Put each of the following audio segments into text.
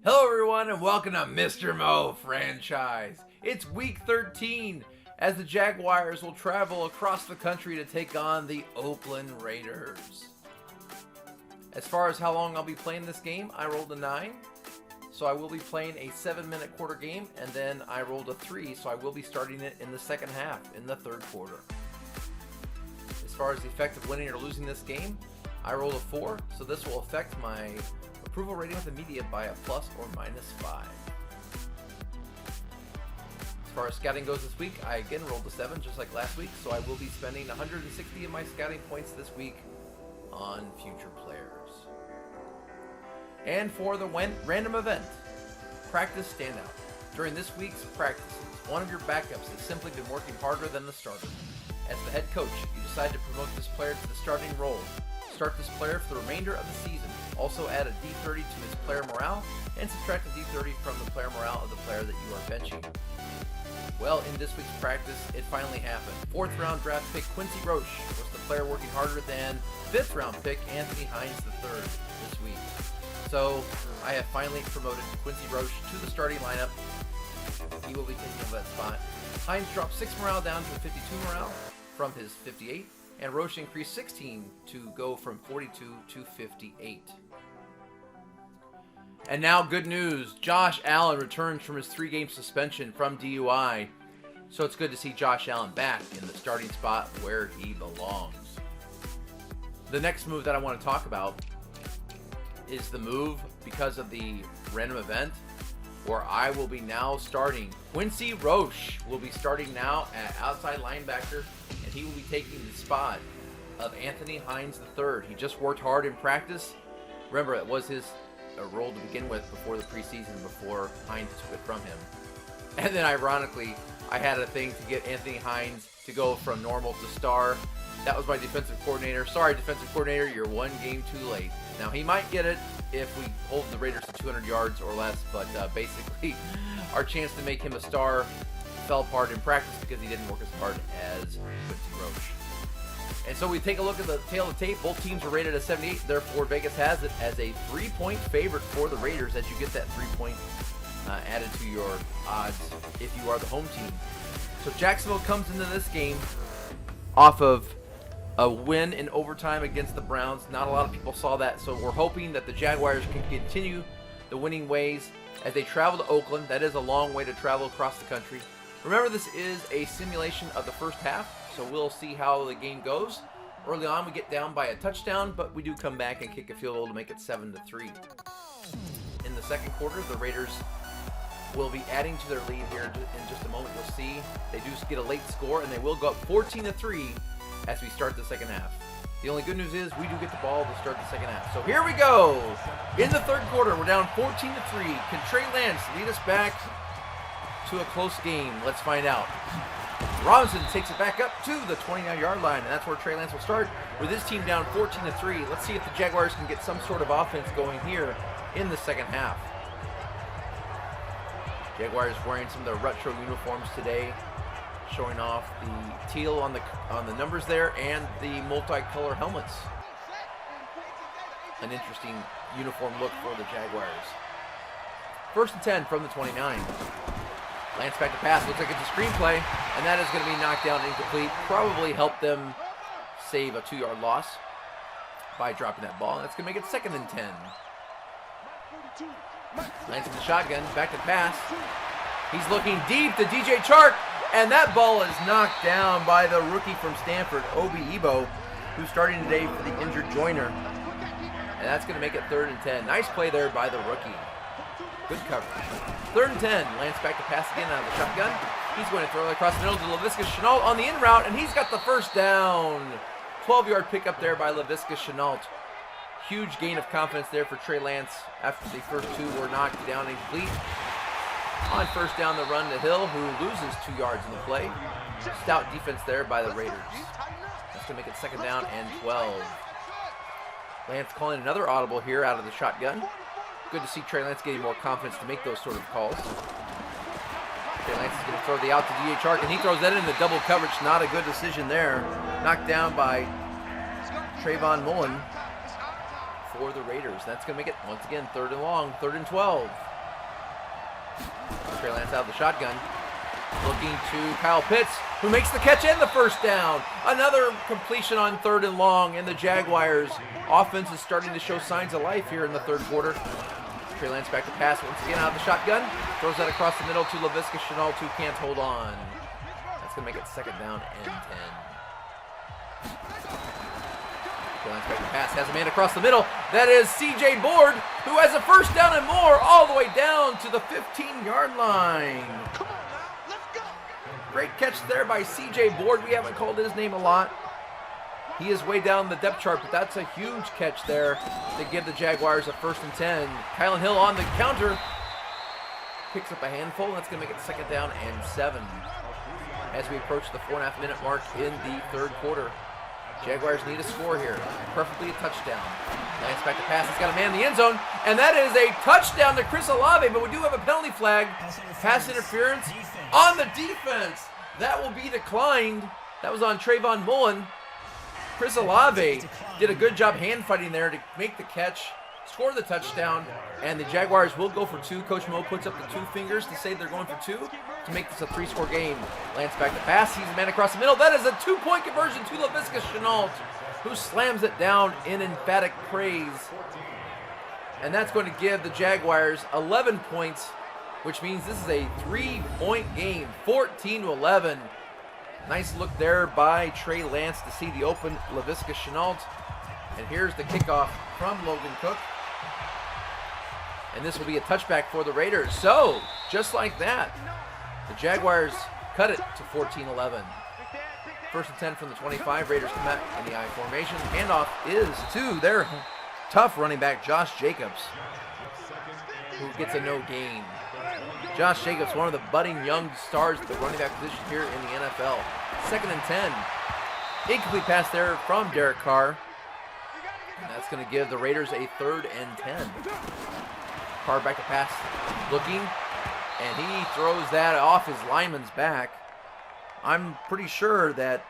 Hello everyone and welcome to Mr. Mo Franchise. It's week 13 as the Jaguars will travel across the country to take on the Oakland Raiders. As far as how long I'll be playing this game, I rolled a 9. So I will be playing a 7-minute quarter game, and then I rolled a 3, so I will be starting it in the second half, in the third quarter. As far as the effect of winning or losing this game, I rolled a 4, so this will affect my approval rating with the media by a plus or minus 5. As far as scouting goes this week, I again rolled a 7 just like last week, so I will be spending 160 of my scouting points this week on future players. And for the random event, practice standout. During this week's practices, one of your backups has simply been working harder than the starter. As the head coach, you decide to promote this player to the starting role. Start this player for the remainder of the season. Also add a D30 to his player morale and subtract a D30 from the player morale of the player that you are benching. Well, in this week's practice, it finally happened. 4th round draft pick Quincy Roche was the player working harder than 5th round pick Anthony Hines III this week. So I have finally promoted Quincy Roche to the starting lineup. He will be taking over that spot. Hines dropped 6 morale down to a 52 morale from his 58. And Roche increased 16 to go from 42 to 58. And now good news. Josh Allen returns from his 3-game suspension from DUI. So it's good to see Josh Allen back in the starting spot where he belongs. The next move that I want to talk about is the move because of the random event where I will be now starting. Quincy Roche will be starting now at outside linebacker, and he will be taking the spot of Anthony Hines III. He just worked hard in practice. Remember, it was his role to begin with before the preseason, before Hines took it from him. And then ironically, I had a thing to get Anthony Hines to go from normal to star. That was my defensive coordinator. Sorry, defensive coordinator, you're 1 game too late. Now, he might get it if we hold the Raiders to 200 yards or less, but basically our chance to make him a star fell apart in practice because he didn't work as hard as Quincy Roche. And so we take a look at the tail of the tape. Both teams are rated at 78. Therefore, Vegas has it as a 3-point favorite for the Raiders as you get that 3-point added to your odds if you are the home team. So Jacksonville comes into this game off of a win in overtime against the Browns. Not a lot of people saw that, so we're hoping that the Jaguars can continue the winning ways as they travel to Oakland. That is a long way to travel across the country. Remember, this is a simulation of the first half, so we'll see how the game goes. Early on, we get down by a touchdown, but we do come back and kick a field goal to make it 7-3. In the second quarter, the Raiders will be adding to their lead here in just a moment. You'll see they do get a late score, and they will go up 14-3 as we start the second half. The only good news is we do get the ball to start the second half. So here we go. In the third quarter, we're down 14-3. Can Trey Lance lead us back to a close game? Let's find out. Robinson takes it back up to the 29-yard line, and that's where Trey Lance will start with his team down 14-3. Let's see if the Jaguars can get some sort of offense going here in the second half. Jaguars wearing some of their retro uniforms today, showing off the teal on the numbers there and the multicolor helmets. An interesting uniform look for the Jaguars. 1st and 10 from the 29. Lance back to pass. Looks like it's a screenplay, and that is going to be knocked down and incomplete. Probably help them save a 2-yard loss by dropping that ball. That's going to make it 2nd and 10. Lance in the shotgun, back to pass. He's looking deep to DJ Chark, and that ball is knocked down by the rookie from Stanford, Obi Ebo, who's starting today for the injured Joyner. And that's going to make it 3rd and 10. Nice play there by the rookie. Good coverage. 3rd and 10. Lance back to pass again out of the shotgun. He's going to throw it across the middle to Laviska Shenault on the in route, and he's got the first down. 12-yard pickup there by Laviska Shenault. Huge gain of confidence there for Trey Lance after the first 2 were knocked down and complete. On 1st down, the run to Hill, who loses 2 yards in the play. Stout defense there by the Raiders. That's going to make it 2nd down and 12. Lance calling another audible here out of the shotgun. Good to see Trey Lance getting more confidence to make those sort of calls. Trey Lance is going to throw the out to D.A. Chark, and he throws that into double coverage. Not a good decision there. Knocked down by Trayvon Mullen for the Raiders. That's going to make it, once again, 3rd and long, 3rd and 12. Trey Lance out of the shotgun. Looking to Kyle Pitts, who makes the catch and the first down. Another completion on 3rd and long, and the Jaguars' offense is starting to show signs of life here in the 3rd quarter. Trey Lance back to pass once again out of the shotgun. Throws that across the middle to Laviska Shenault, who can't hold on. That's going to make it 2nd down and 10. Trey Lance back to pass, has a man across the middle. That is C.J. Board, who has a first down and more all the way down to the 15-yard line. Great catch there by C.J. Board. We haven't called his name a lot. He is way down the depth chart, but that's a huge catch there to give the Jaguars a 1st and 10. Kylan Hill on the counter. Picks up a handful. That's going to make it 2nd down and 7. As we approach the 4.5-minute mark in the 3rd quarter. Jaguars need a score here, preferably a touchdown. Lance back to pass. He's got a man in the end zone, and that is a touchdown to Chris Olave, but we do have a penalty flag. Pass interference on the defense. That will be declined. That was on Trayvon Mullen. Chris Olave did a good job hand fighting there to make the catch, score the touchdown, and the Jaguars will go for 2. Coach Mo puts up the 2 fingers to say they're going for 2 to make this a 3-score game. Lance back to pass. He's a man across the middle. That is a 2-point conversion to Laviska Shenault, who slams it down in emphatic praise. And that's going to give the Jaguars 11 points, which means this is a 3-point game, 14-11. Nice look there by Trey Lance to see the open Laviska Shenault. And here's the kickoff from Logan Cook. And this will be a touchback for the Raiders. So, just like that, the Jaguars cut it to 14-11. 1st and 10 from the 25. Raiders come out in the I formation. Handoff is to their tough running back, Josh Jacobs, who gets a no gain. Josh Jacobs, one of the budding young stars at the running back position here in the NFL. 2nd and 10. Incomplete pass there from Derek Carr. And that's going to give the Raiders a 3rd and 10. Carr back to pass, looking, and he throws that off his lineman's back. I'm pretty sure that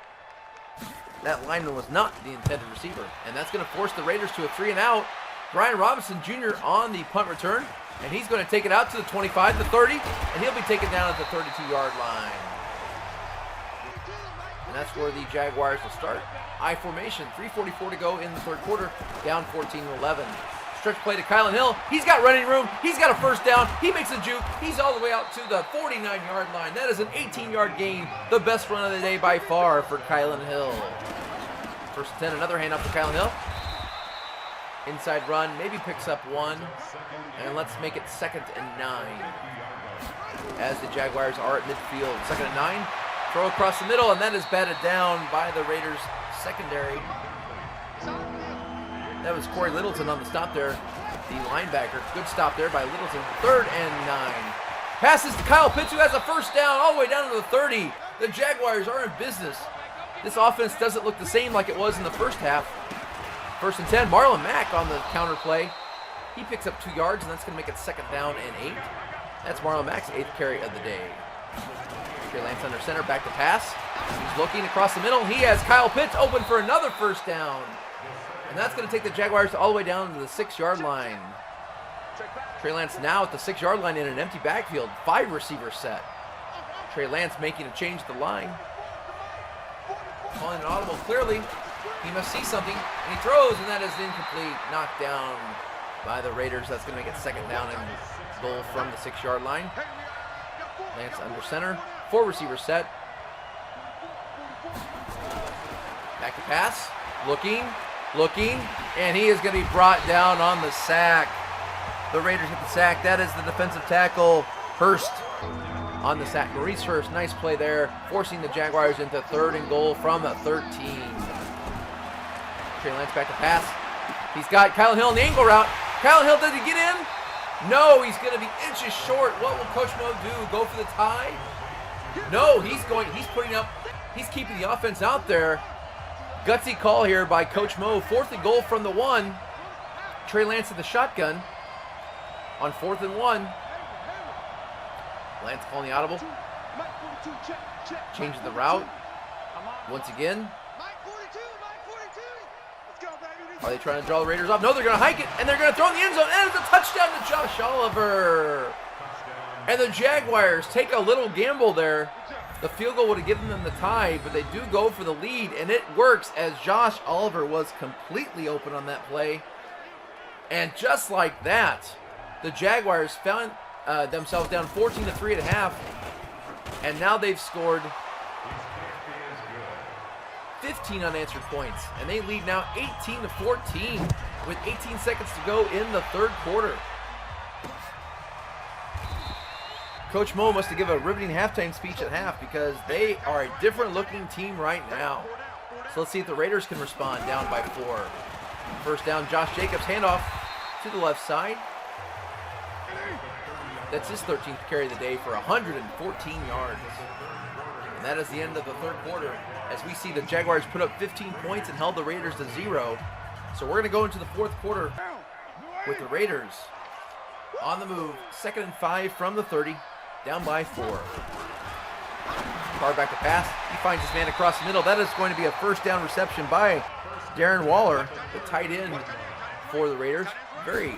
that lineman was not the intended receiver. And that's going to force the Raiders to a 3-and-out. Brian Robinson Jr. on the punt return. And he's going to take it out to the 25, the 30, and he'll be taken down at the 32-yard line. And that's where the Jaguars will start. I formation, 3:44 to go in the 3rd quarter, down 14-11. Stretch play to Kylan Hill. He's got running room. He's got a first down. He makes a juke. He's all the way out to the 49-yard line. That is an 18-yard gain, the best run of the day by far for Kylan Hill. 1st and 10, another handoff to Kylan Hill. Inside run, maybe picks up 1. And let's make it 2nd and 9. As the Jaguars are at midfield. 2nd and 9. Throw across the middle, and that is batted down by the Raiders secondary. That was Corey Littleton on the stop there, the linebacker. Good stop there by Littleton. 3rd and 9. Passes to Kyle Pitts, who has a first down all the way down to the 30. The Jaguars are in business. This offense doesn't look the same like it was in the first half. 1st and 10, Marlon Mack on the counter play. He picks up 2 yards, and that's going to make it 2nd down and 8. That's Marlon Mack's 8th carry of the day. Trey Lance under center, back to pass. He's looking across the middle. He has Kyle Pitts open for another first down. And that's going to take the Jaguars all the way down to the 6-yard line. Trey Lance now at the 6-yard line in an empty backfield. 5 receiver set. Trey Lance making a change to the line. Calling an audible clearly. He must see something, and he throws, and that is incomplete. Knocked down by the Raiders. That's going to make it 2nd down and goal from the 6-yard line. Lance under center. 4 receivers set. Back to pass. Looking, and he is going to be brought down on the sack. The Raiders get the sack. That is the defensive tackle, Hurst, on the sack. Maurice Hurst, nice play there, forcing the Jaguars into 3rd and goal from the 13. Trey Lance back to pass. He's got Kylan Hill in the angle route. Kylan Hill, did he get in? No, he's going to be inches short. What will Coach Mo do? Go for the tie? No, he's keeping the offense out there. Gutsy call here by Coach Mo. 4th and goal from the 1. Trey Lance in the shotgun on 4th and 1. Lance calling the audible. Changing the route. Once again. Are they trying to draw the Raiders off? No, they're going to hike it, and they're going to throw in the end zone, and it's a touchdown to Josh Oliver. And the Jaguars take a little gamble there. The field goal would have given them the tie, but they do go for the lead, and it works as Josh Oliver was completely open on that play. And just like that, the Jaguars found themselves down 14-3 at half, and now they've scored 15 unanswered points, and they lead now 18-14 with 18 seconds to go in the third quarter. Coach Mo must have given a riveting halftime speech at half because they are a different looking team right now. So let's see if the Raiders can respond down by 4. First down, Josh Jacobs, handoff to the left side. That's his 13th carry of the day for 114 yards. And that is the end of the third quarter as we see the Jaguars put up 15 points and held the Raiders to 0. So we're going to go into the fourth quarter with the Raiders on the move. 2nd and 5 from the 30. Down by 4. Carr back to pass. He finds his man across the middle. That is going to be a first down reception by Darren Waller, the tight end for the Raiders. Very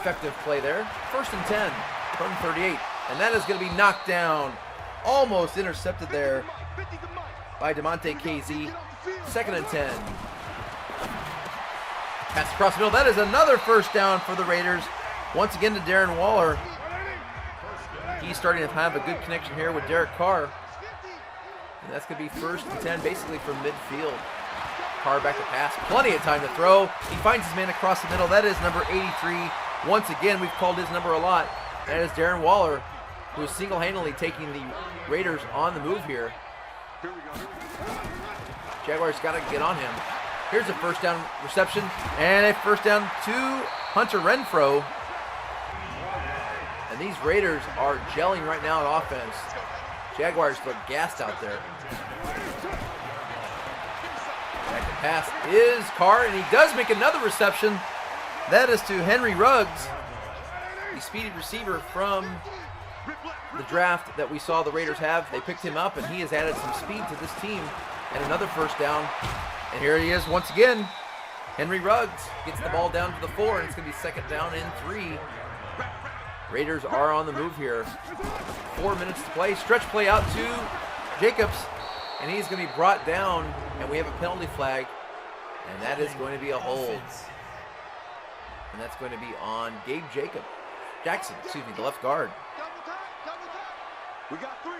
effective play there. 1st and 10 from 38. And that is going to be knocked down. Almost intercepted there by DeMonte KZ. 2nd and 10. Pass across the middle. That is another first down for the Raiders. Once again to Darren Waller. He's starting to have a good connection here with Derek Carr. And that's going to be 1st and 10 basically from midfield. Carr back to pass. Plenty of time to throw. He finds his man across the middle. That is number 83. Once again, we've called his number a lot. That is Darren Waller, who is single-handedly taking the Raiders on the move here. Jaguars got to get on him. Here's a first down reception. And a first down to Hunter Renfrow. And these Raiders are gelling right now on offense. Jaguars look gassed out there. Back to pass is Carr, and he does make another reception. That is to Henry Ruggs, the speedy receiver from the draft that we saw the Raiders have. They picked him up, and he has added some speed to this team. And another first down. And here he is once again. Henry Ruggs gets the ball down to the 4, and it's going to be 2nd down and 3. Raiders are on the move here. 4 minutes to play. Stretch play out to Jacobs, and he's going to be brought down, and we have a penalty flag, and that is going to be a hold. And that's going to be on Jackson, the left guard. We got 3.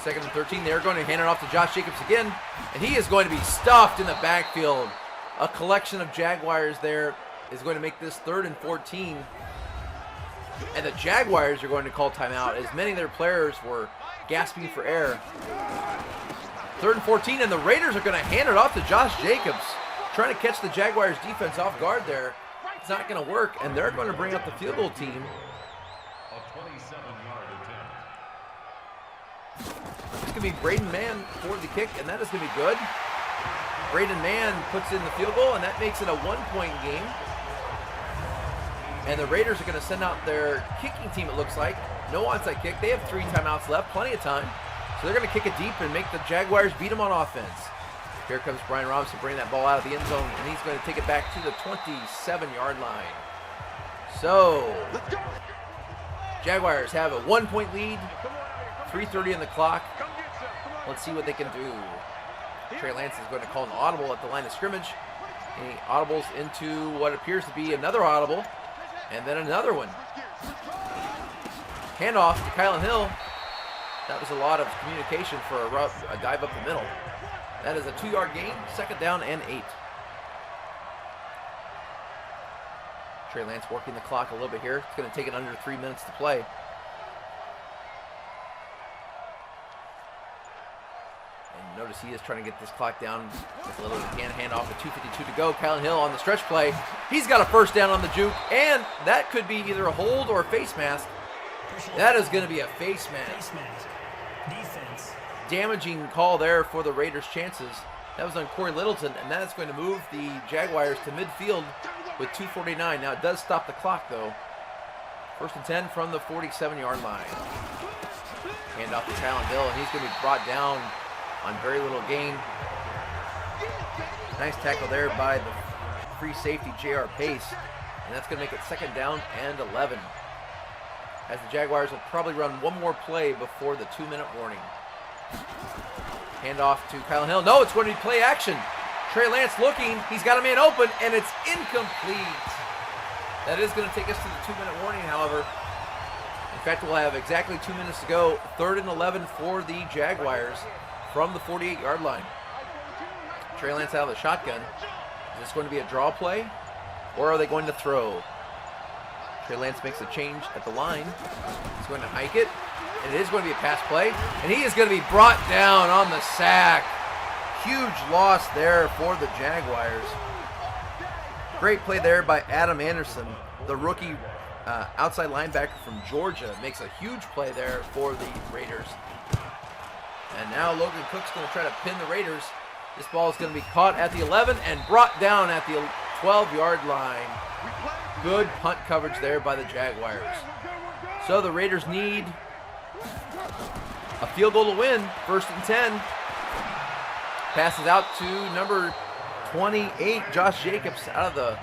2nd and 13. They're going to hand it off to Josh Jacobs again, and he is going to be stuffed in the backfield. A collection of Jaguars there is going to make this 3rd and 14. And the Jaguars are going to call timeout as many of their players were gasping for air. 3rd and 14, and the Raiders are going to hand it off to Josh Jacobs, trying to catch the Jaguars defense off guard there. It's not going to work, and they're going to bring up the field goal team. It's going to be Braden Mann for the kick, and that is going to be good. Braden Mann puts in the field goal, and that makes it a 1-point game. And the Raiders are going to send out their kicking team, it looks like. No onside kick. They have 3 timeouts left, plenty of time. So they're going to kick it deep and make the Jaguars beat them on offense. Here comes Brian Robinson bringing that ball out of the end zone, and he's going to take it back to the 27-yard line. So, Jaguars have a 1-point lead, 3:30 on the clock. Let's see what they can do. Trey Lance is going to call an audible at the line of scrimmage. He audibles into what appears to be another audible, and then another one. Handoff to Kylan Hill. That was a lot of communication for a dive up the middle. That is a 2-yard gain, 2nd down and 8. Trey Lance working the clock a little bit here. It's going to take it under 3 minutes to play. And notice he is trying to get this clock down as little as he can. Hand off with 2:52 to go. Kylan Hill on the stretch play. He's got a first down on the juke, and that could be either a hold or a face mask. That is going to be a face mask. Defense. Damaging call there for the Raiders' chances. That was on Corey Littleton, and that is going to move the Jaguars to midfield with 2:49. Now it does stop the clock, though. 1st and 10 from the 47-yard line. Hand off to Kylan Hill, and he's going to be brought down on very little gain. Nice tackle there by the free safety, J.R. Pace, and that's going to make it 2nd down and 11. as the Jaguars will probably run one more play before the 2-minute warning. Handoff to Kyle Hill. No, it's going to be play action. Trey Lance looking. He's got a man open, and it's incomplete. That is going to take us to the 2-minute warning, however. In fact, we'll have exactly 2 minutes to go. 3rd and 11 for the Jaguars from the 48-yard line. Trey Lance out of the shotgun. Is this going to be a draw play, or are they going to throw? Trey Lance makes a change at the line. He's going to hike it, and it is going to be a pass play, and he is going to be brought down on the sack. Huge loss there for the Jaguars. Great play there by Adam Anderson, the rookie outside linebacker from Georgia. Makes a huge play there for the Raiders. And now Logan Cook's going to try to pin the Raiders. This ball is going to be caught at the 11 and brought down at the 12-yard line. Good punt coverage there by the Jaguars. So the Raiders need a field goal to win. 1st and 10. Passes out to number 28, Josh Jacobs, out of the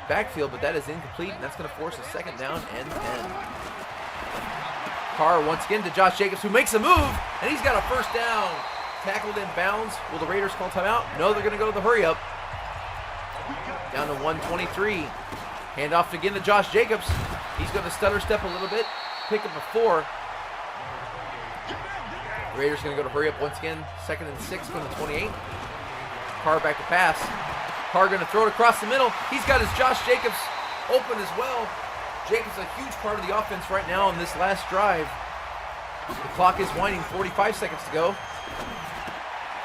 backfield, but that is incomplete, and that's going to force a 2nd down and 10. Carr once again to Josh Jacobs, who makes a move, and he's got a 1st down. Tackled in bounds. Will the Raiders call timeout? No, they're going to go to the hurry-up. Down to 123. Handoff again to Josh Jacobs. He's going to stutter step a little bit. Pick up a 4. The Raiders going to go to hurry up once again. 2nd and 6 from the 28. Carr back to pass. Carr going to throw it across the middle. He's got his Josh Jacobs open as well. Jacobs a huge part of the offense right now in this last drive. The clock is winding. 45 seconds to go.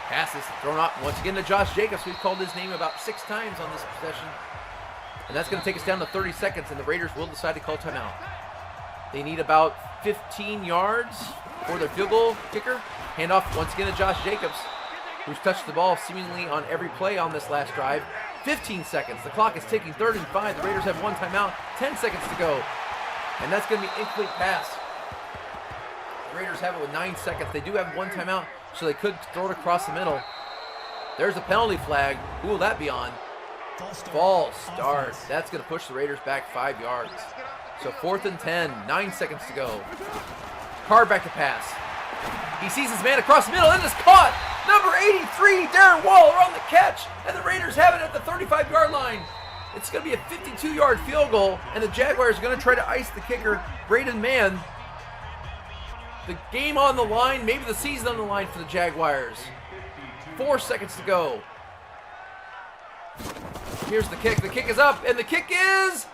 Pass is thrown out once again to Josh Jacobs. We've called his name about 6 times on this possession. And that's going to take us down to 30 seconds, and the Raiders will decide to call timeout. They need about 15 yards for their field goal kicker. Handoff once again to Josh Jacobs, who's touched the ball seemingly on every play on this last drive. 15 seconds. The clock is ticking. 3rd and 5. The Raiders have 1 timeout. 10 seconds to go. And that's going to be an incomplete pass. The Raiders have it with 9 seconds. They do have 1 timeout, so they could throw it across the middle. There's a penalty flag. Who will that be on? False start. That's going to push the Raiders back 5 yards. So 4th and 10. 9 seconds to go. Carr back to pass. He sees his man across the middle and is caught. Number 83, Darren Waller on the catch. And the Raiders have it at the 35-yard line. It's going to be a 52-yard field goal, and the Jaguars are going to try to ice the kicker, Braden Mann. The game on the line, maybe the season on the line for the Jaguars. 4 seconds to go. Here's the kick. The kick is up, and the kick is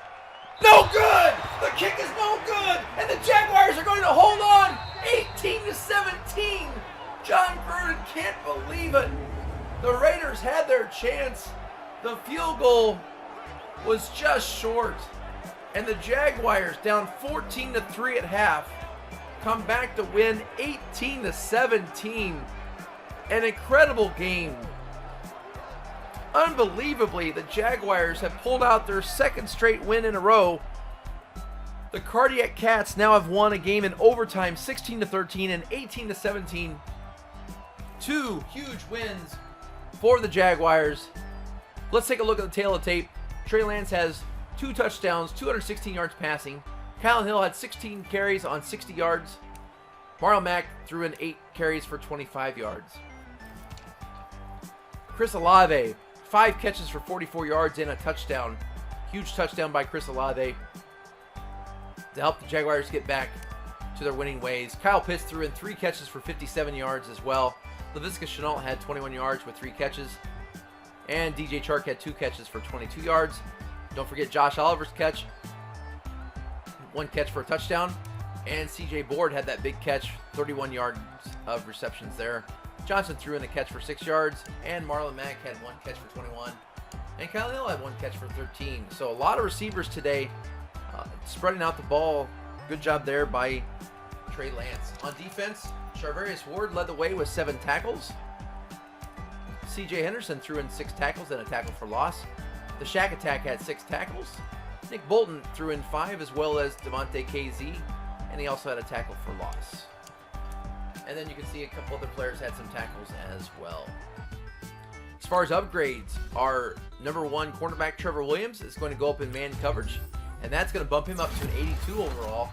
no good. The kick is no good, and the Jaguars are going to hold on. 18-17. John Gruden can't believe it. The Raiders had their chance. The field goal was just short, and the Jaguars, down 14-3 at half, come back to win 18-17. An incredible game. Unbelievably, the Jaguars have pulled out their 2nd straight win in a row. The Cardiac Cats now have won a game in overtime, 16-13 and 18-17. 2 huge wins for the Jaguars. Let's take a look at the tail of tape. Trey Lance has 2 touchdowns, 216 yards passing. Kyle Hill had 16 carries on 60 yards. Marlon Mack threw in 8 carries for 25 yards. Chris Olave, 5 catches for 44 yards and a touchdown. Huge touchdown by Chris Olave to help the Jaguars get back to their winning ways. Kyle Pitts threw in 3 catches for 57 yards as well. Laviska Shenault had 21 yards with 3 catches. And DJ Chark had 2 catches for 22 yards. Don't forget Josh Oliver's catch. 1 catch for a touchdown. And CJ Board had that big catch, 31 yards of receptions there. Johnson threw in a catch for 6 yards. And Marlon Mack had 1 catch for 21. And Kyle Hill had 1 catch for 13. So a lot of receivers today spreading out the ball. Good job there by Trey Lance. On defense, Charvarius Ward led the way with 7 tackles. C.J. Henderson threw in 6 tackles and a tackle for loss. The Shack Attack had 6 tackles. Nick Bolton threw in 5, as well as Devontae KZ, and he also had a tackle for loss. And then you can see a couple other players had some tackles as well. As far as upgrades, our number 1 cornerback Trevor Williams is going to go up in man coverage, and that's going to bump him up to an 82 overall.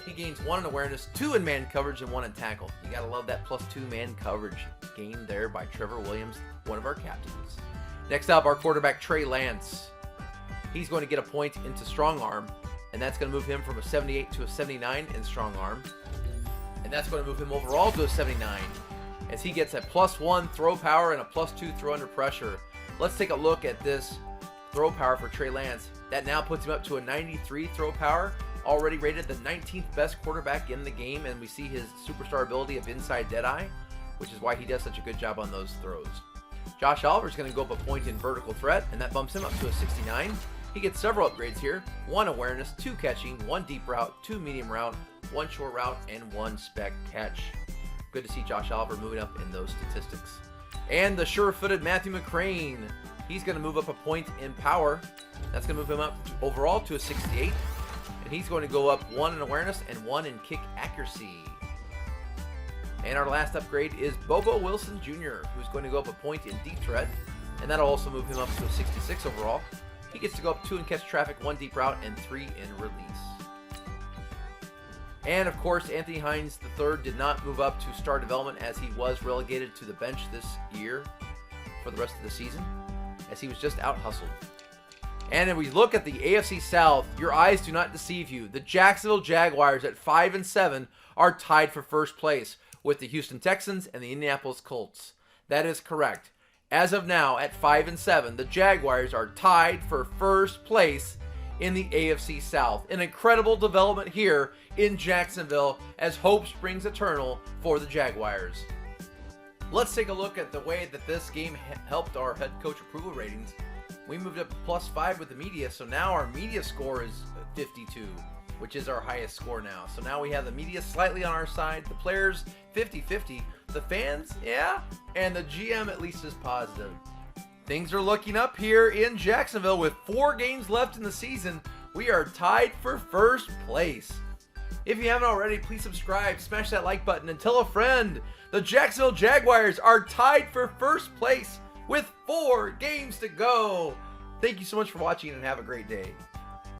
He gains 1 in awareness, 2 in man coverage, and 1 in tackle. You gotta love that +2 man coverage gained there by Trevor Williams, one of our captains. Next up, our quarterback Trey Lance. He's going to get a point into strong arm, and that's going to move him from a 78 to a 79 in strong arm. And that's going to move him overall to a 79, as he gets a +1 throw power and a +2 throw under pressure. Let's take a look at this throw power for Trey Lance. That now puts him up to a 93 throw power, already rated the 19th best quarterback in the game, and we see his superstar ability of inside deadeye, which is why he does such a good job on those throws. Josh Oliver's going to go up a point in vertical threat, and that bumps him up to a 69. He gets several upgrades here: 1 awareness, 2 catching, 1 deep route, 2 medium route, 1 short route, and 1 spec catch. Good to see Josh Oliver moving up in those statistics. And the sure-footed Matthew McCrane, he's going to move up a point in power. That's going to move him up overall to a 68. And he's going to go up 1 in awareness and 1 in kick accuracy. And our last upgrade is Bobo Wilson Jr., who's going to go up a point in deep threat. And that'll also move him up to a 66 overall. He gets to go up 2 in catch traffic, 1 deep route, and 3 in release. And of course, Anthony Hines III did not move up to star development, as he was relegated to the bench this year for the rest of the season, as he was just out hustled. And if we look at the AFC South, your eyes do not deceive you. The Jacksonville Jaguars at 5-7 are tied for first place with the Houston Texans and the Indianapolis Colts. That is correct. As of now, at 5-7, the Jaguars are tied for first place in the AFC South. An incredible development here in Jacksonville, as hope springs eternal for the Jaguars. Let's take a look at the way that this game helped our head coach approval ratings. We moved up to +5 with the media, so now our media score is 52, which is our highest score now. So now we have the media slightly on our side, the players 50-50, the fans, yeah, and the GM at least is positive. Things are looking up here in Jacksonville with 4 games left in the season. We are tied for first place. If you haven't already, please subscribe, smash that like button, and tell a friend. The Jacksonville Jaguars are tied for first place with 4 games to go. Thank you so much for watching, and have a great day.